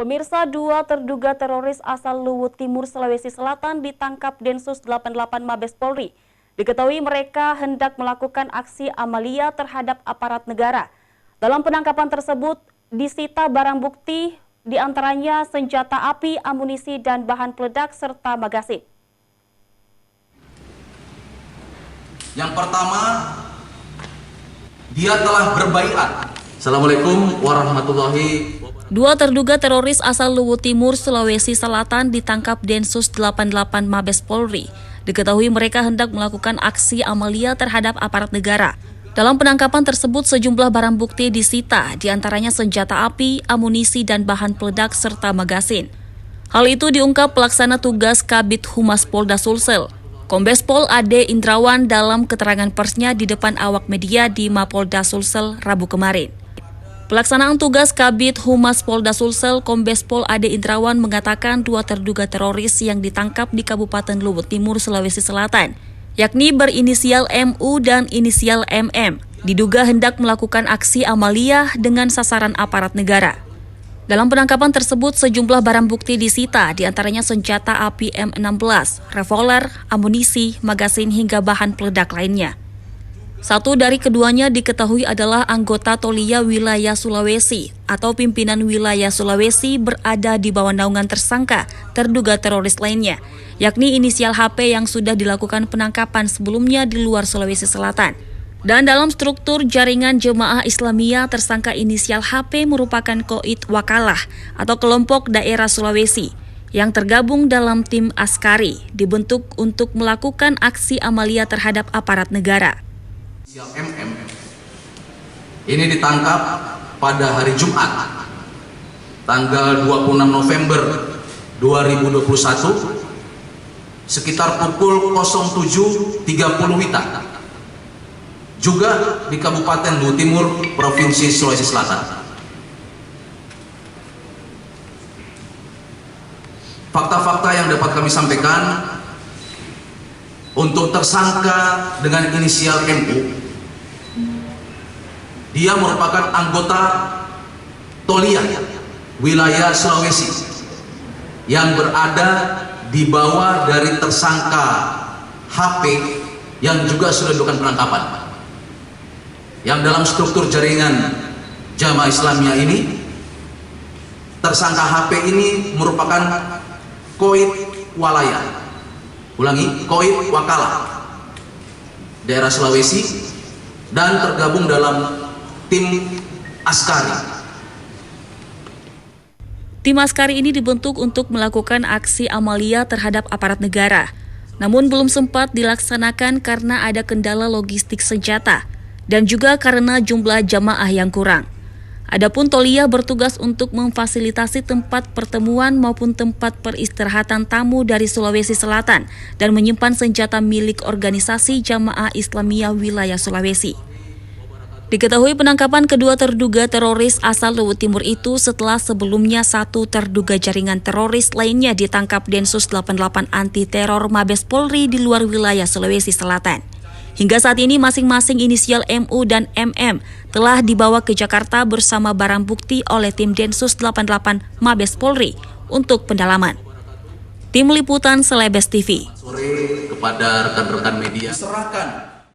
Pemirsa, dua terduga teroris asal Luwut Timur, Sulawesi Selatan ditangkap Densus 88 Mabes Polri. Diketahui mereka hendak melakukan aksi amalia terhadap aparat negara. Dalam penangkapan tersebut, disita barang bukti, diantaranya senjata api, amunisi, dan bahan peledak, serta magasin. Yang pertama, dia telah berbaiat. Assalamualaikum warahmatullahi wabarakatuh. Dua terduga teroris asal Luwut Timur, Sulawesi Selatan ditangkap Densus 88 Mabes Polri. Diketahui mereka hendak melakukan aksi amalia terhadap aparat negara. Dalam penangkapan tersebut sejumlah barang bukti disita, diantaranya senjata api, amunisi, dan bahan peledak serta magasin. Hal itu diungkap pelaksana tugas Kabid Humas Polda Sulsel, Kombes Pol Ade Indrawan dalam keterangan persnya di depan awak media di Mapolda Sulsel Rabu kemarin. Pelaksanaan tugas Kabid Humas Polda Sulsel, Kombes Pol Ade Indrawan mengatakan dua terduga teroris yang ditangkap di Kabupaten Luwut Timur, Sulawesi Selatan, yakni berinisial MU dan inisial MM, diduga hendak melakukan aksi amalia dengan sasaran aparat negara. Dalam penangkapan tersebut, sejumlah barang bukti disita, diantaranya senjata api M16, revolver, amunisi, magasin, hingga bahan peledak lainnya. Satu dari keduanya diketahui adalah anggota Tolia Wilayah Sulawesi atau pimpinan wilayah Sulawesi berada di bawah naungan tersangka terduga teroris lainnya, yakni inisial HP yang sudah dilakukan penangkapan sebelumnya di luar Sulawesi Selatan. Dan dalam struktur jaringan Jemaah Islamiyah, tersangka inisial HP merupakan Koit Wakalah atau kelompok daerah Sulawesi yang tergabung dalam tim Askari, dibentuk untuk melakukan aksi amalia terhadap aparat negara. MM ini ditangkap pada hari Jumat tanggal 26 November 2021 sekitar pukul 07.30 WITA juga di Kabupaten Luwut Timur, Provinsi Sulawesi Selatan. Fakta-fakta yang dapat kami sampaikan untuk tersangka dengan inisial MU, dia merupakan anggota Tolia wilayah Sulawesi yang berada di bawah dari tersangka HP yang juga sudah dilakukan penangkapan. Yang dalam struktur jaringan Jamaah Islamiyah ini, tersangka HP ini merupakan Koit Walaya, Koit Wakalah, daerah Sulawesi, dan tergabung dalam tim Askari. Tim Askari ini dibentuk untuk melakukan aksi amalia terhadap aparat negara. Namun belum sempat dilaksanakan karena ada kendala logistik senjata dan juga karena jumlah jamaah yang kurang. Adapun Tolia bertugas untuk memfasilitasi tempat pertemuan maupun tempat peristirahatan tamu dari Sulawesi Selatan dan menyimpan senjata milik organisasi Jamaah Islamiyah wilayah Sulawesi. Diketahui penangkapan kedua terduga teroris asal Luwut Timur itu setelah sebelumnya satu terduga jaringan teroris lainnya ditangkap Densus 88 Anti Teror Mabes Polri di luar wilayah Sulawesi Selatan. Hingga saat ini masing-masing inisial MU dan MM telah dibawa ke Jakarta bersama barang bukti oleh tim Densus 88 Mabes Polri untuk pendalaman. Tim Liputan Selebes TV. Sore kepada rekan-rekan media, serahkan